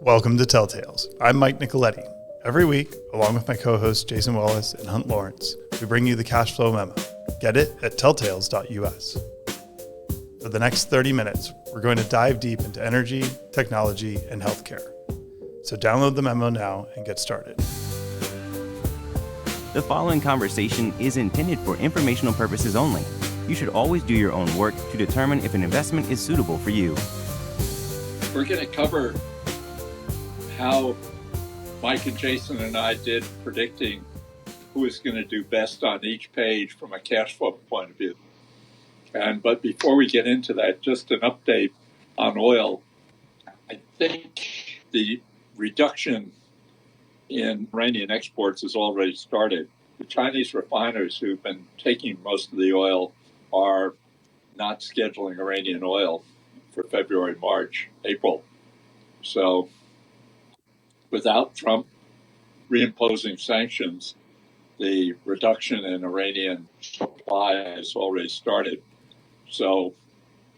Welcome to Telltales. I'm Mike Nicoletti. Every week, along with my co-hosts Jason Wallace and Hunt Lawrence, we bring you the Cashflow memo. Get it at telltales.us. For the next 30 minutes, we're going to dive deep into energy, technology, and healthcare. So download the memo now and get started. The following conversation is intended for informational purposes only. You should always do your own work to determine if an investment is suitable for you. We're going to cover how Mike and Jason and I did predicting who is going to do best on each page from a cash flow point of view. But before we get into that, just an update on oil. I think the reduction in Iranian exports has already started. The Chinese refiners who've been taking most of the oil are not scheduling Iranian oil for February, March, April. So without Trump reimposing sanctions, the reduction in Iranian supply has already started. So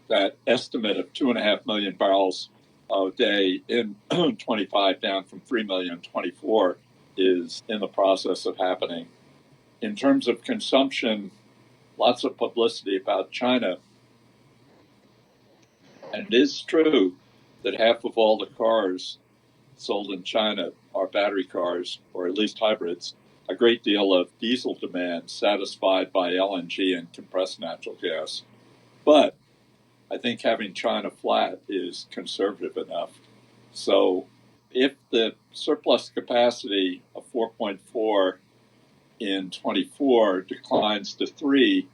that estimate of 2.5 million barrels a day in 25 down from 3 million in 24 is in the process of happening. In terms of consumption, lots of publicity about China. And it is true that half of all the cars sold in China are battery cars, or at least hybrids. A great deal of diesel demand satisfied by LNG and compressed natural gas. But I think having China flat is conservative enough. So if the surplus capacity of 4.4 in 24 declines to 3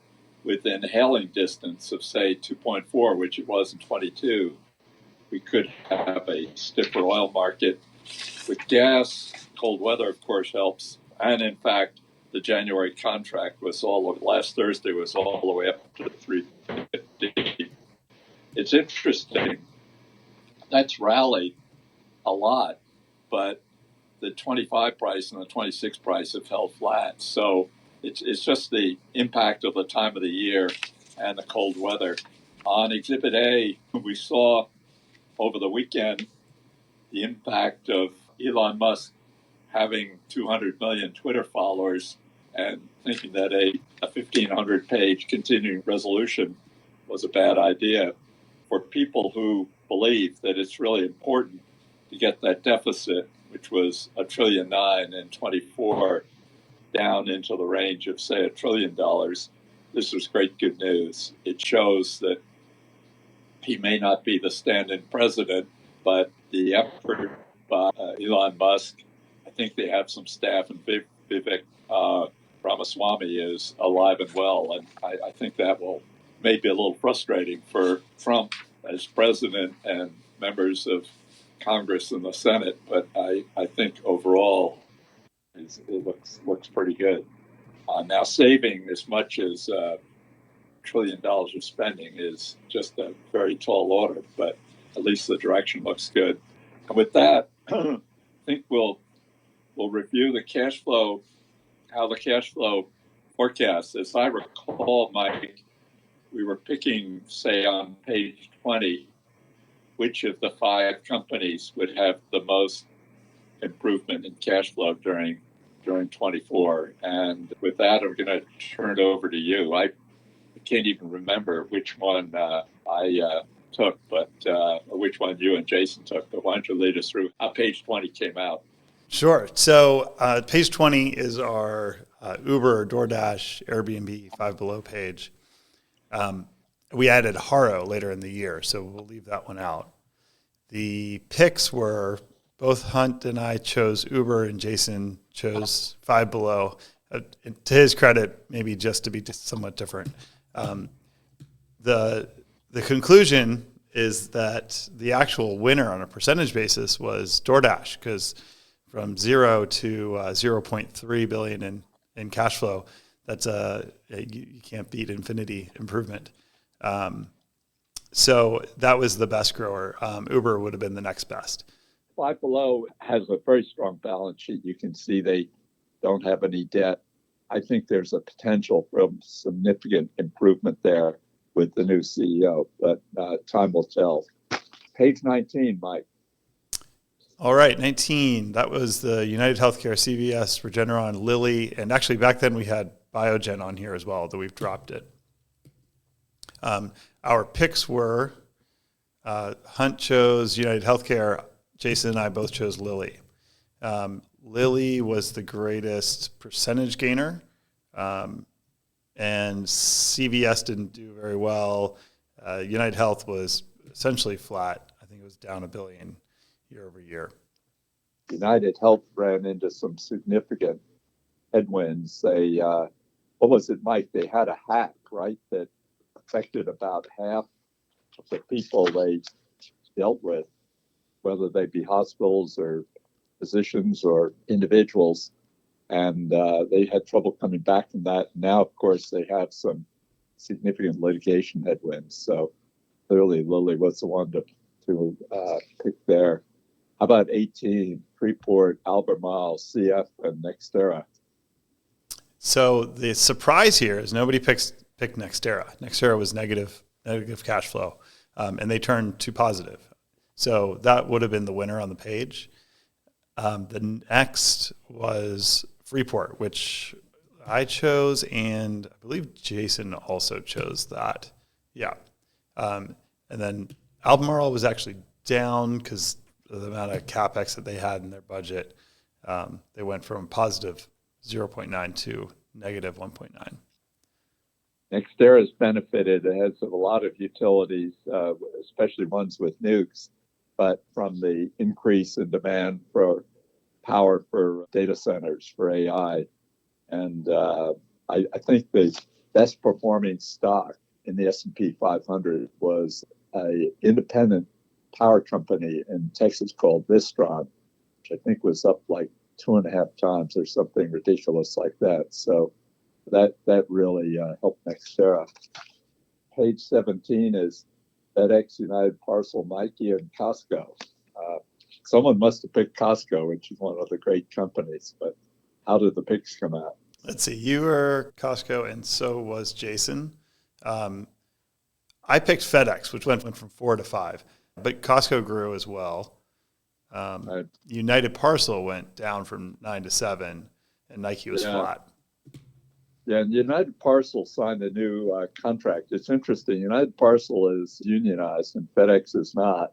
within hailing distance of, say, 2.4, which it was in 22, we could have a stiffer oil market. With gas, cold weather, of course, helps. And in fact, the January contract was last Thursday was all the way up to 350. It's interesting. That's rallied a lot, but the 25 price and the 26 price have held flat. So it's just the impact of the time of the year and the cold weather. On Exhibit A, we saw over the weekend the impact of Elon Musk having 200 million Twitter followers and thinking that a 1,500-page continuing resolution was a bad idea. For people who believe that it's really important to get that deficit, which was $1.9 trillion in 24, down into the range of, say, $1 trillion, this was great good news. It shows that he may not be the stand-in president, but the effort by Elon Musk, I think they have some staff, and Vivek Ramaswamy is alive and well, and I think that will may be a little frustrating for Trump as president and members of Congress and the Senate, but I think overall it looks pretty good. Now, saving as much as $1 trillion of spending is just a very tall order, but at least the direction looks good. And with that, I think we'll review the cash flow, how the cash flow forecast. As I recall, Mike, we were picking, say, on page 20, which of the 5 companies would have the most improvement in cash flow during 24. And with that, I'm going to turn it over to you. I can't even remember which one I took, but which one you and Jason took. But why don't you lead us through how page 20 came out? Sure. So page 20 is our Uber, DoorDash, Airbnb, Five Below page. We added Haro later in the year, so we'll leave that one out. The picks were both Hunt and I chose Uber, and Jason chose Five Below. To his credit, maybe just to be somewhat different. The conclusion is that the actual winner on a percentage basis was DoorDash, because from 0 to 0.3 billion in cash flow, that's you can't beat infinity improvement. So that was the best grower. Uber would have been the next best. Five Below has a very strong balance sheet. You can see they don't have any debt. I think there's a potential for significant improvement there with the new CEO, but time will tell. Page 19, Mike. All right, 19. That was the United Healthcare, CVS, Regeneron, Lilly, and actually back then we had Biogen on here as well, though we've dropped it. Our picks were Hunt chose United Healthcare. Jason and I both chose Lilly. Lilly was the greatest percentage gainer, and CVS didn't do very well. United Health was essentially flat. I think it was down $1 billion year over year. United Health ran into some significant headwinds. They, what was it, Mike? They had a hack, right, that affected about half of the people they dealt with, whether they be hospitals or physicians or individuals. And they had trouble coming back from that. Now, of course, they have some significant litigation headwinds. So clearly, Lilly was the one to pick there. How about 18, Freeport, Albemarle, CF, and Nextera? So the surprise here is nobody picked Nextera. Nextera was negative cash flow, and they turned to positive. So that would have been the winner on the page. The next was Freeport, which I chose, and I believe Jason also chose that. Yeah. And then Albemarle was actually down because of the amount of CapEx that they had in their budget. They went from positive 0.9 to negative 1.9. Nextera has benefited, as of a lot of utilities, especially ones with nukes, but from the increase in demand for power for data centers, for AI. And I think the best performing stock in the S&P 500 was an independent power company in Texas called Vistron, which I think was up like 2.5 times or something ridiculous like that. So that really helped Nextera. Page 17 is FedEx, United Parcel, Nike, and Costco. Someone must have picked Costco, which is one of the great companies, but how did the picks come out? Let's see. You were Costco, and so was Jason. I picked FedEx, which went from 4 to 5, but Costco grew as well. Right. United Parcel went down from 9 to 7, and Nike was flat. Yeah, and United Parcel signed a new contract. It's interesting. United Parcel is unionized, and FedEx is not.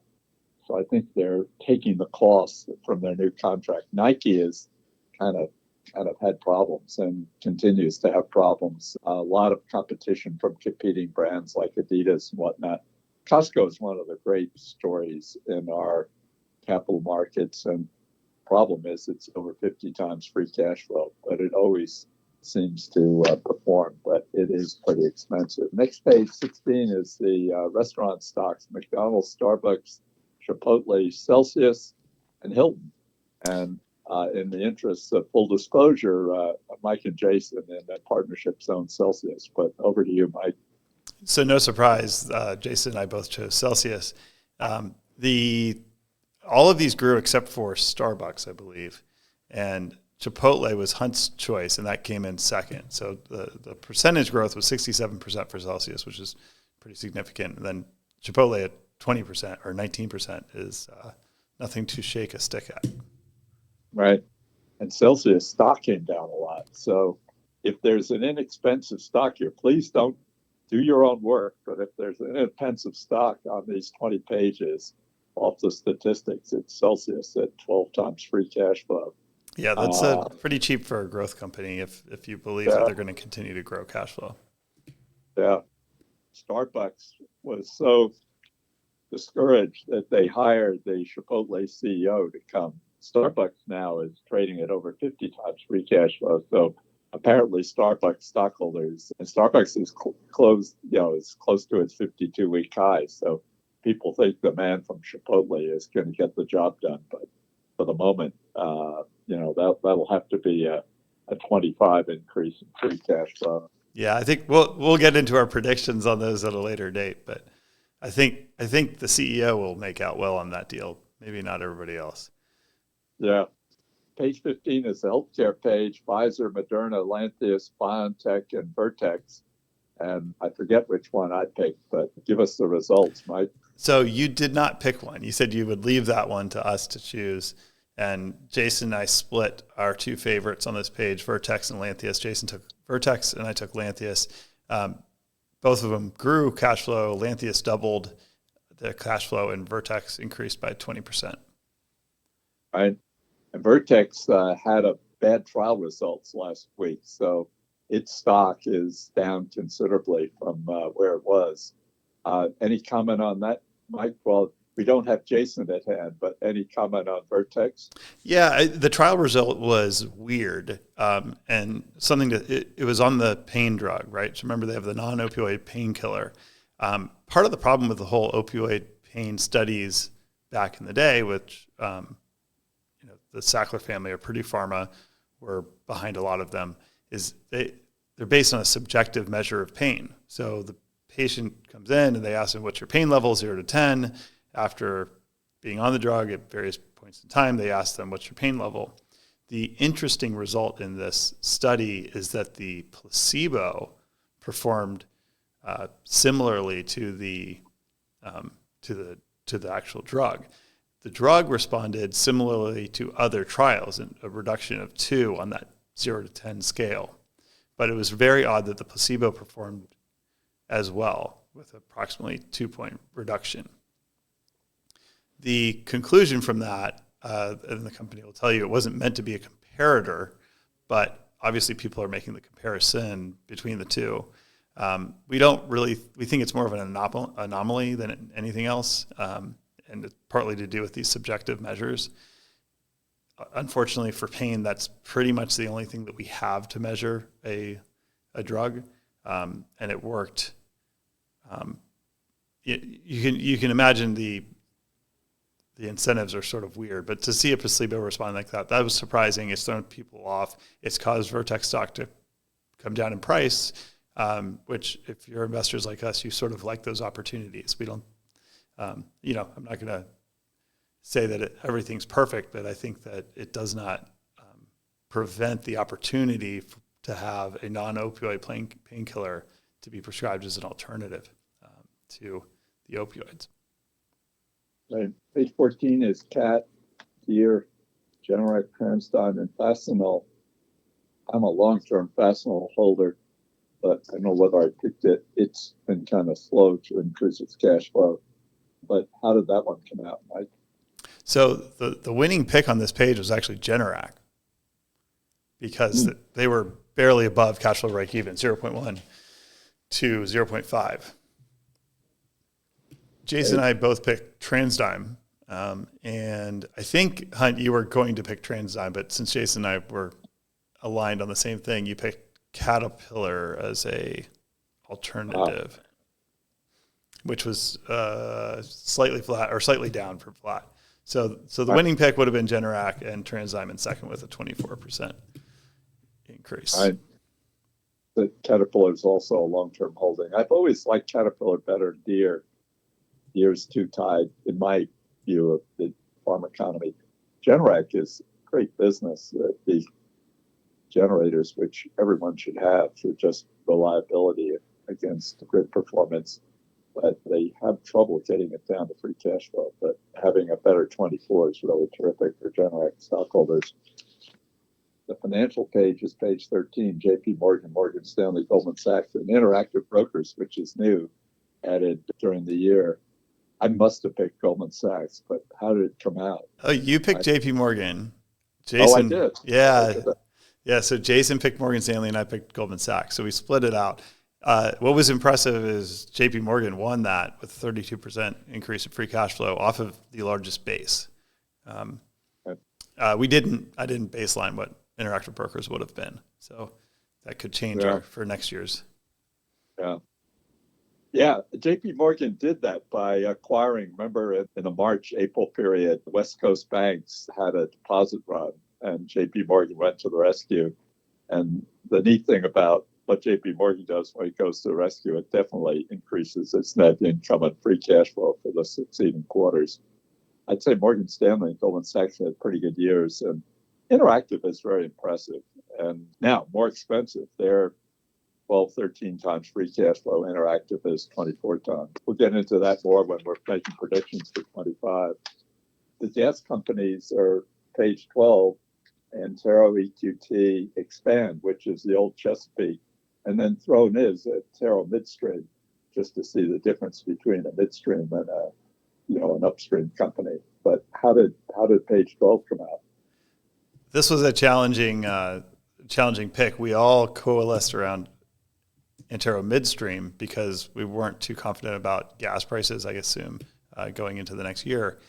So I think they're taking the costs from their new contract. Nike is kind of had problems and continues to have problems. A lot of competition from competing brands like Adidas and whatnot. Costco is one of the great stories in our capital markets, and the problem is it's over 50 times free cash flow, but it always seems to perform, but it is pretty expensive. Next, page 16 is the restaurant stocks: McDonald's, Starbucks, Chipotle, Celsius, and Hilton. And in the interest of full disclosure, Mike and Jason in that partnership own Celsius. But over to you, Mike. So no surprise, Jason and I both chose Celsius. All of these grew except for Starbucks, I believe. And Chipotle was Hunt's choice, and that came in second. So the percentage growth was 67% for Celsius, which is pretty significant. And then Chipotle at 20% or 19% is nothing to shake a stick at. Right. And Celsius stock came down a lot. So if there's an inexpensive stock here, please don't do your own work. But if there's an inexpensive stock on these 20 pages off the statistics, it's Celsius at 12 times free cash flow. Yeah, that's pretty cheap for a growth company if you believe that they're going to continue to grow cash flow. Yeah. Starbucks was so discouraged that they hired the Chipotle CEO to come. Starbucks now is trading at over 50 times free cash flow. So apparently Starbucks stockholders, and Starbucks is close to its 52-week high. So people think the man from Chipotle is going to get the job done. But for the moment, that'll have to be a 25 increase in free cash flow. Yeah, I think we'll get into our predictions on those at a later date, but I think the CEO will make out well on that deal. Maybe not everybody else. Yeah. Page 15 is the healthcare page: Pfizer, Moderna, Lantheus, BioNTech, and Vertex. And I forget which one I picked, but give us the results, Mike. So you did not pick one. You said you would leave that one to us to choose. And Jason and I split our two favorites on this page, Vertex and Lantheus. Jason took Vertex and I took Lantheus. Both of them grew cash flow. Lantheus doubled the cash flow and Vertex increased by 20%. Right. And Vertex had a bad trial results last week. So its stock is down considerably from where it was. Any comment on that, Mike? Well, we don't have Jason at hand, but any comment on Vertex? Yeah, the trial result was weird, and something that it was on the pain drug, right? So remember, they have the non-opioid painkiller. Part of the problem with the whole opioid pain studies back in the day, which the Sackler family or Purdue Pharma were behind a lot of them, is they're based on a subjective measure of pain. So the patient comes in and they ask them, what's your pain level, 0 to 10? After being on the drug at various points in time, they ask them, what's your pain level? The interesting result in this study is that the placebo performed similarly to the actual drug. The drug responded similarly to other trials, in a reduction of 2 on that 0 to 10 scale. But it was very odd that the placebo performed as well, with approximately 2-point reduction. The conclusion from that, and the company will tell you, it wasn't meant to be a comparator, but obviously people are making the comparison between the two. We think it's more of an anomaly than anything else, and it's partly to do with these subjective measures. Unfortunately for pain, that's pretty much the only thing that we have to measure a drug, and it worked. You can imagine the incentives are sort of weird, but to see a placebo respond like that was surprising. It's thrown people off. It's caused Vertex stock to come down in price, which if you're investors like us, you sort of like those opportunities. We don't, I'm not going to say that everything's perfect, but I think that it does not prevent the opportunity to have a non-opioid painkiller to be prescribed as an alternative to the opioids. Right. Page 14 is CAT, Deere, Generac, Transdime, and Fastenal. I'm a long-term Fastenal holder, but I don't know whether I picked it. It's been kind of slow to increase its cash flow. But how did that one come out, Mike? So the winning pick on this page was actually Generac, because they were barely above cash flow break even, 0.1 to 0.5. Jason and I both picked Transdime, and I think, Hunt, you were going to pick Transdime, but since Jason and I were aligned on the same thing, you picked Caterpillar as a alternative, which was slightly flat or slightly down from flat. So the winning pick would have been Generac, and Transdime in second with a 24% increase. The Caterpillar is also a long-term holding. I've always liked Caterpillar better than Deere. Deere's too tied, in my view, of the farm economy. Generac is a great business. The generators, which everyone should have for just reliability against grid performance, but they have trouble getting it down to free cash flow. But having a better 24 is really terrific for Generac stockholders. The financial page is page 13, JP Morgan, Morgan Stanley, Goldman Sachs, and Interactive Brokers, which is new, added during the year. I must have picked Goldman Sachs, but how did it come out? Oh, you picked JP Morgan. Jason, I did. Yeah. Yeah, so Jason picked Morgan Stanley and I picked Goldman Sachs. So we split it out. What was impressive is JP Morgan won that with a 32% increase in free cash flow off of the largest base. I didn't baseline what Interactive Brokers would have been. So that could change for next year's. Yeah, JP Morgan did that by acquiring, remember in the March-April period, West Coast banks had a deposit run and JP Morgan went to the rescue. And the neat thing about what JP Morgan does when it goes to the rescue, it definitely increases its net income and free cash flow for the succeeding quarters. I'd say Morgan Stanley and Goldman Sachs had pretty good years, and Interactive is very impressive and now more expensive. They're 12, 13 times free cash flow. Interactive is 24 times. We'll get into that more when we're making predictions for 25. The gas companies are page 12, Antero, EQT, Expand, which is the old Chesapeake, and then thrown is Antero Midstream, just to see the difference between a midstream and an upstream company. But how did page 12 come out? This was a challenging pick. We all coalesced around Antero Midstream because we weren't too confident about gas prices, I assume, going into the next year.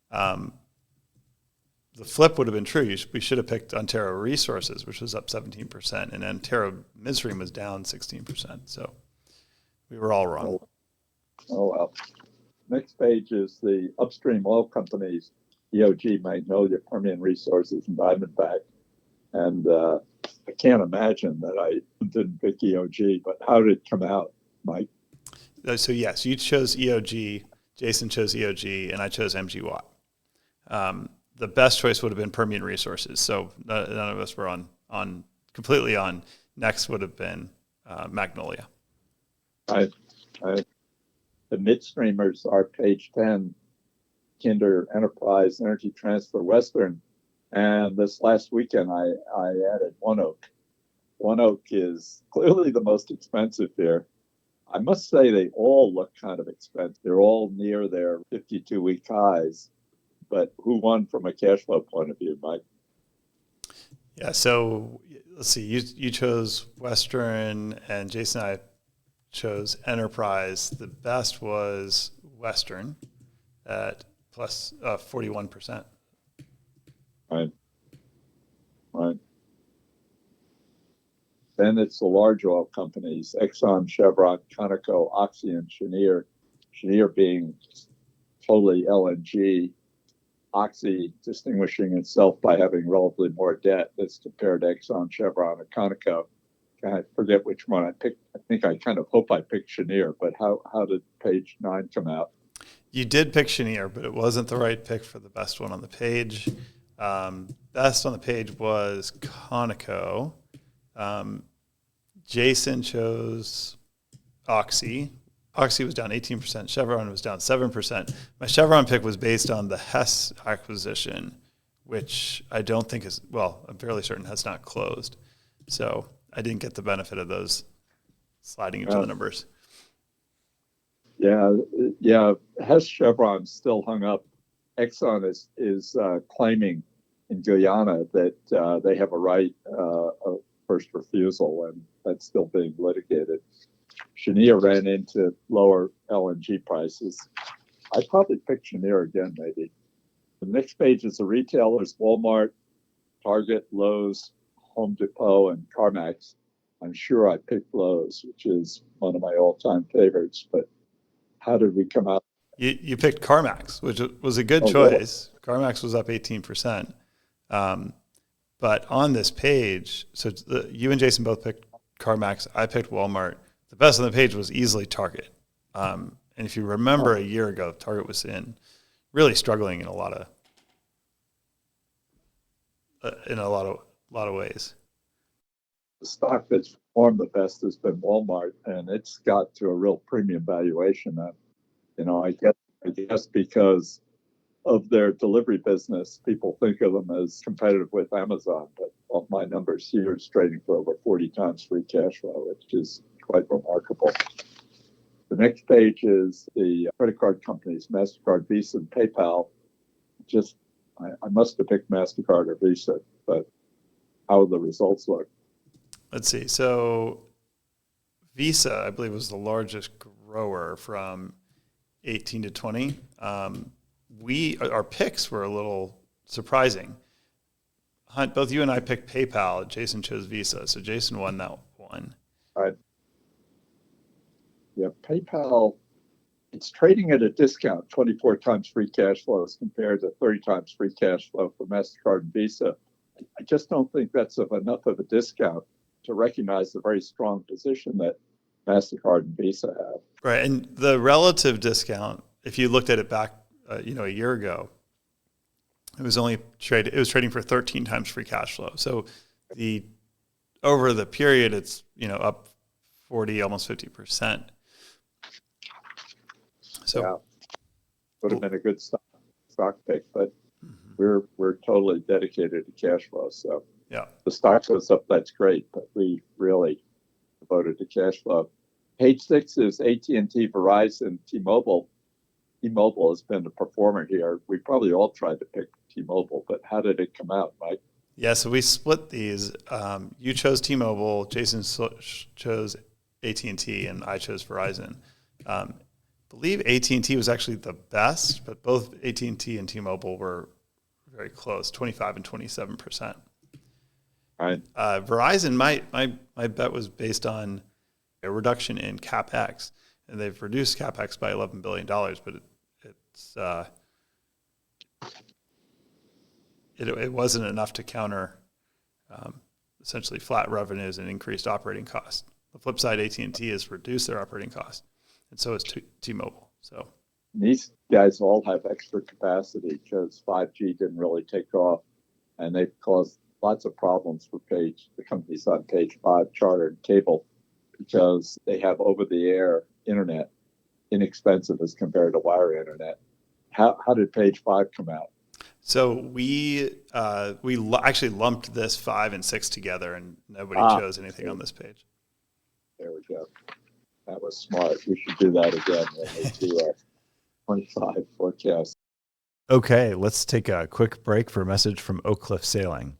The flip would have been true. We should have picked Antero Resources, which was up 17%, and Antero Midstream was down 16%. So we were all wrong. Oh well. Next page is the upstream oil companies, EOG, Magnolia, Permian Resources, and Diamondback. And I can't imagine that I didn't pick EOG, but how did it come out, Mike? So yes, you chose EOG, Jason chose EOG, and I chose MG Watt. The best choice would have been Permian Resources. So none of us were completely on. Next would have been Magnolia. The midstreamers are page 10, Kinder, Enterprise, Energy Transfer, Western. And this last weekend, I added ONEOK. ONEOK is clearly the most expensive here. I must say they all look kind of expensive. They're all near their 52-week highs. But who won from a cash flow point of view, Mike? Yeah, so let's see. You chose Western, and Jason and I chose Enterprise. The best was Western at plus 41%. Right. Then it's the large oil companies, Exxon, Chevron, Conoco, Oxy, and Cheniere. Cheniere being totally LNG. Oxy distinguishing itself by having relatively more debt as compared to Exxon, Chevron, and Conoco. I forget which one I picked. I think I kind of hope I picked Cheniere, but how did page 9 come out? You did pick Cheniere, but it wasn't the right pick for the best one on the page. Best on the page was Conoco. Jason chose Oxy. Oxy was down 18%. Chevron was down 7%. My Chevron pick was based on the Hess acquisition, which I don't think is, well, I'm fairly certain has not closed. So I didn't get the benefit of those sliding into the numbers. Yeah. Hess Chevron still hung up. Exxon is claiming in Guyana that they have a right of first refusal, and that's still being litigated. Cheniere ran into lower LNG prices. I'd probably pick Cheniere again, maybe. The next page is the retailers, Walmart, Target, Lowe's, Home Depot, and CarMax. I'm sure I picked Lowe's, which is one of my all-time favorites, but how did we come out? You picked CarMax, which was a good choice. Really? CarMax was up 18%. But on this page, so you and Jason both picked CarMax. I picked Walmart. The best on the page was easily Target. And if you remember a year ago, Target was really struggling in a lot of ways. The stock that's performed the best has been Walmart, and it's got to a real premium valuation. I guess because of their delivery business, people think of them as competitive with Amazon. But all my numbers here is trading for over 40 times free cash flow, which is quite remarkable. The next page is the credit card companies, MasterCard, Visa, and PayPal. I must have picked MasterCard or Visa, but how do the results look? Let's see. So Visa, I believe, was the largest grower from 18 to 20. Our picks were a little surprising. Hunt, both you and I picked PayPal. Jason chose Visa, so Jason won that one. All right. Yeah, PayPal, it's trading at a discount, 24 times free cash flow as compared to 30 times free cash flow for MasterCard and Visa. I just don't think that's enough of a discount to recognize the very strong position that MasterCard and Visa have. Right, and the relative discount, if you looked at it back, a year ago, it was trading for 13 times free cash flow. So over the period, it's up 40, almost 50%. So yeah, would have been a good stock pick, but we're totally dedicated to cash flow. So yeah. the stock goes up, that's great, but we really devoted to cash flow. Page 6 is AT&T, Verizon, T-Mobile. T-Mobile has been the performer here. We probably all tried to pick T-Mobile, but how did it come out, Mike? Yeah, so we split these. You chose T-Mobile, Jason chose AT&T, and I chose Verizon. I believe AT&T was actually the best, but both AT&T and T-Mobile were very close, 25 and 27%. Right. Verizon, my bet was based on a reduction in CapEx, and they've reduced CapEx by $11 billion, but it wasn't enough to counter essentially flat revenues and increased operating costs. The flip side, AT&T has reduced their operating costs, and so has T-Mobile. So these guys all have extra capacity because 5G didn't really take off, and they've caused lots of problems for the companies on page 5, Charter and Cable, because they have over-the-air internet, inexpensive as compared to wire internet. How did page 5 come out? So we actually lumped this 5 and 6 together, and nobody chose anything on this page. There we go. That was smart. We should do that again when we do our 25 forecast. Okay, let's take a quick break for a message from Oak Cliff Sailing.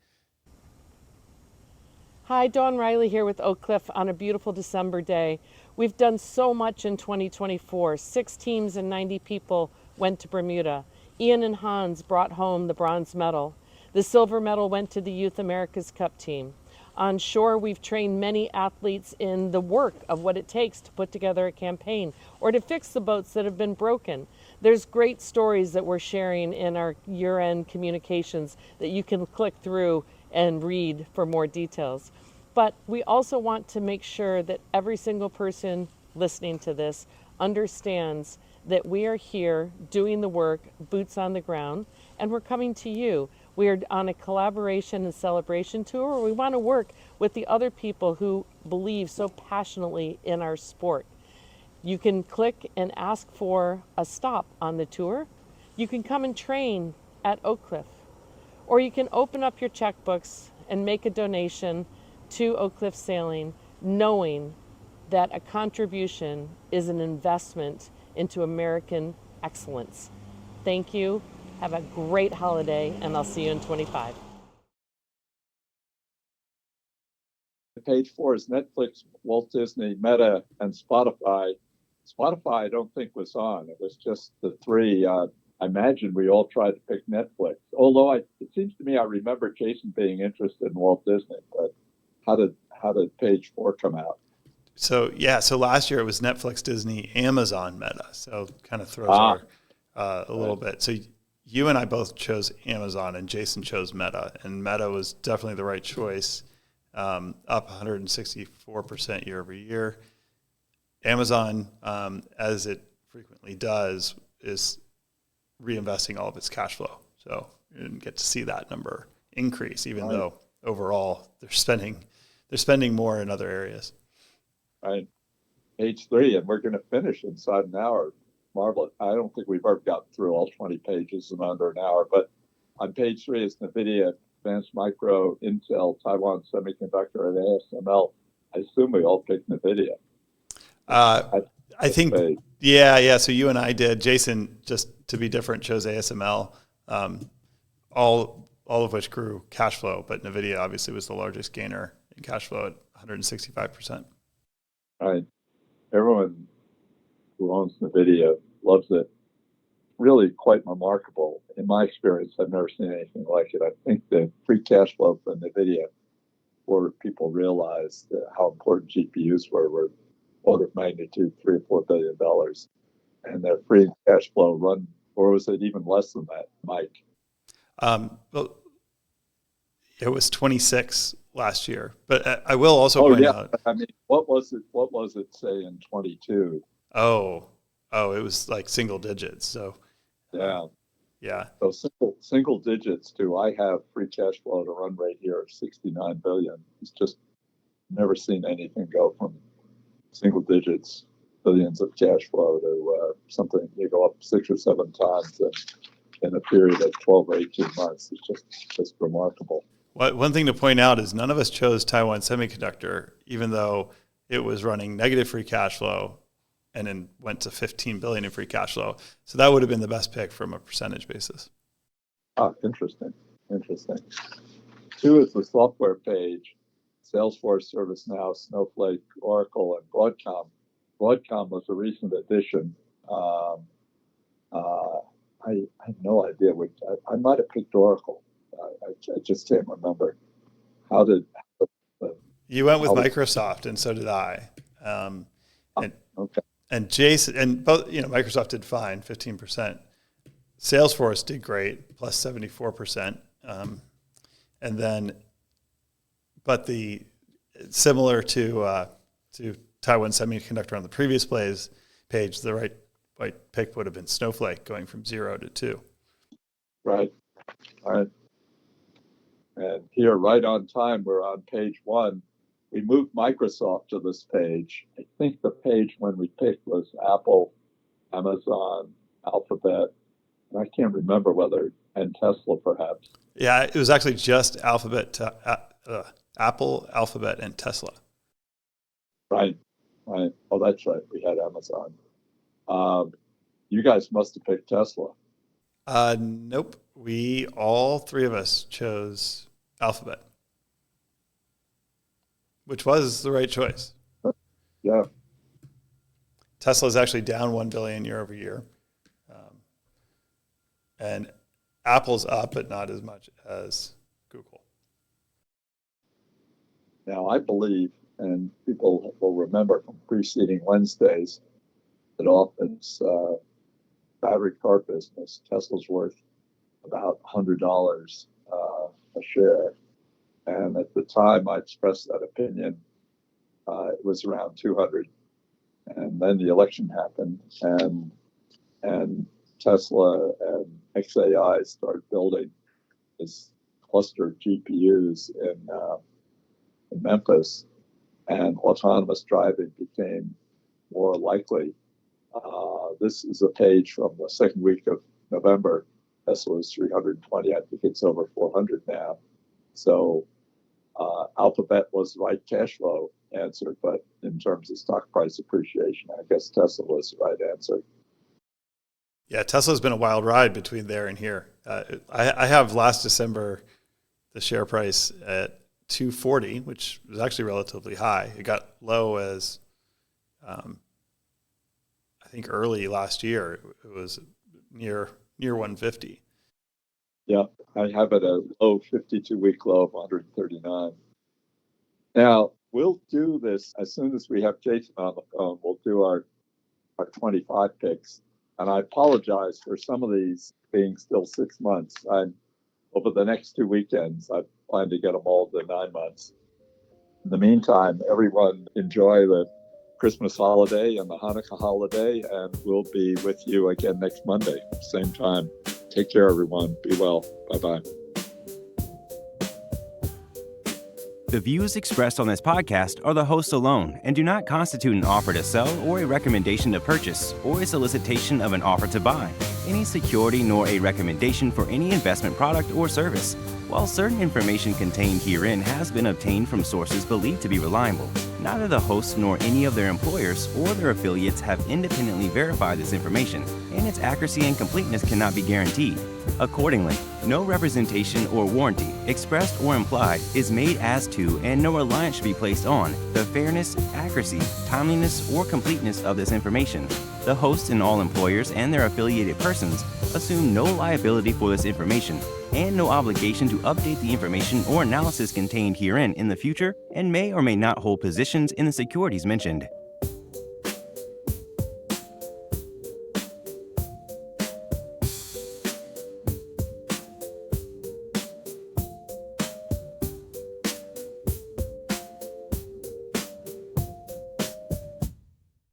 Hi, Dawn Riley here with Oak Cliff on a beautiful December day. We've done so much in 2024. 6 teams and 90 people went to Bermuda. Ian and Hans brought home the bronze medal. The silver medal went to the Youth America's Cup team. On shore, we've trained many athletes in the work of what it takes to put together a campaign or to fix the boats that have been broken. There's great stories that we're sharing in our year-end communications that you can click through and read for more details. But we also want to make sure that every single person listening to this understands that we are here doing the work, boots on the ground, and we're coming to you. We are on a collaboration and celebration tour where we want to work with the other people who believe so passionately in our sport. You can click and ask for a stop on the tour. You can come and train at Oak Cliff. Or you can open up your checkbooks and make a donation to Oak Cliff Sailing, knowing that a contribution is an investment into American excellence. Thank you. Have a great holiday, and I'll see you in 25. Page 4 is Netflix, Walt Disney, Meta, and Spotify. Spotify, I don't think was on. It was just the 3. I imagine we all tried to pick Netflix. Although it seems to me I remember Jason being interested in Walt Disney. But how did page 4 come out? So last year it was Netflix, Disney, Amazon, Meta. So kind of throws a little bit. So you and I both chose Amazon, and Jason chose Meta, and Meta was definitely the right choice. Up 164% year over year. Amazon, as it frequently does, is reinvesting all of its cash flow. So you didn't get to see that number increase, even though overall they're spending more in other areas. Right. Page 3, and we're going to finish inside an hour. Marvelous. I don't think we've ever gotten through all 20 pages in under an hour, but on page 3 is NVIDIA, Advanced Micro, Intel, Taiwan Semiconductor, and ASML. I assume we all picked NVIDIA. I think, yeah. So you and I did. Jason, just to be different, chose ASML. All of which grew cash flow, but NVIDIA obviously was the largest gainer in cash flow at 165%. Right. Everyone who owns NVIDIA loves it. Really quite remarkable. In my experience, I've never seen anything like it. I think the free cash flow for NVIDIA, before people realized how important GPUs were order of magnitude $3 or $4 billion. And their free cash flow run, or was it even less than that, Mike? Well, it was 26 last year, but I will also point out. I mean, what was it say in 22? Oh, it was like single digits. So yeah. So single digits too. I have free cash flow to run rate here of $69 billion. It's just never seen anything go from single digits, billions of cash flow to something you go up 6 or 7 times in a period of 12 or 18 months. It's just remarkable. One thing to point out is none of us chose Taiwan Semiconductor, even though it was running negative free cash flow and then went to 15 billion in free cash flow. So that would have been the best pick from a percentage basis. Ah, interesting. 2 is the software page. Salesforce, ServiceNow, Snowflake, Oracle, and Broadcom. Broadcom was a recent addition. I have no idea which. I might have picked Oracle. I just can't remember. You went with Microsoft, and so did I. Okay. And Jason, and both, Microsoft did fine, 15%. Salesforce did great, plus 74%. And then, but similar to Taiwan Semiconductor on the previous page, the right pick would have been Snowflake, going from 0 to 2. Right. All right. And here, right on time, we're on page 1. We moved Microsoft to this page. I think the page when we picked was Apple, Amazon, Alphabet, and I can't remember and Tesla perhaps. Yeah, it was actually just Apple, Alphabet, and Tesla. Right. Oh, that's right. We had Amazon. You guys must have picked Tesla. Nope. All 3 of us chose Alphabet, which was the right choice. Yeah. Tesla is actually down 1 billion year over year. And Apple's up, but not as much as Google. Now, I believe, and people will remember from preceding Wednesdays, that Office battery car business, Tesla's worth about $100 a share. And at the time I expressed that opinion, it was around 200. And then the election happened, and Tesla and XAI started building this cluster of GPUs in Memphis, and autonomous driving became more likely. This is a page from the second week of November. Tesla was 320. I think it's over 400 now. So Alphabet was the right cash flow answer, but in terms of stock price appreciation, I guess Tesla was the right answer. Yeah, Tesla's been a wild ride between there and here. I have last December the share price at 240, which was actually relatively high. It got low as I think early last year. It was near 150. Yeah, I have it a low 52-week low of 139. Now, we'll do this as soon as we have Jason on the phone. We'll do our 25 picks. And I apologize for some of these being still 6 months. Over the next 2 weekends, I plan to get them all to 9 months. In the meantime, everyone enjoy the Christmas holiday and the Hanukkah holiday, and we'll be with you again next Monday, same time. Take care, everyone. Be well. Bye-bye. The views expressed on this podcast are the host alone and do not constitute an offer to sell or a recommendation to purchase or a solicitation of an offer to buy any security nor a recommendation for any investment product or service. While certain information contained herein has been obtained from sources believed to be reliable, neither the hosts nor any of their employers or their affiliates have independently verified this information, and its accuracy and completeness cannot be guaranteed. Accordingly, no representation or warranty, expressed or implied, is made as to, and no reliance should be placed on, the fairness, accuracy, timeliness, or completeness of this information. The hosts and all employers and their affiliated persons assume no liability for this information and no obligation to update the information or analysis contained herein in the future, and may or may not hold positions in the securities mentioned.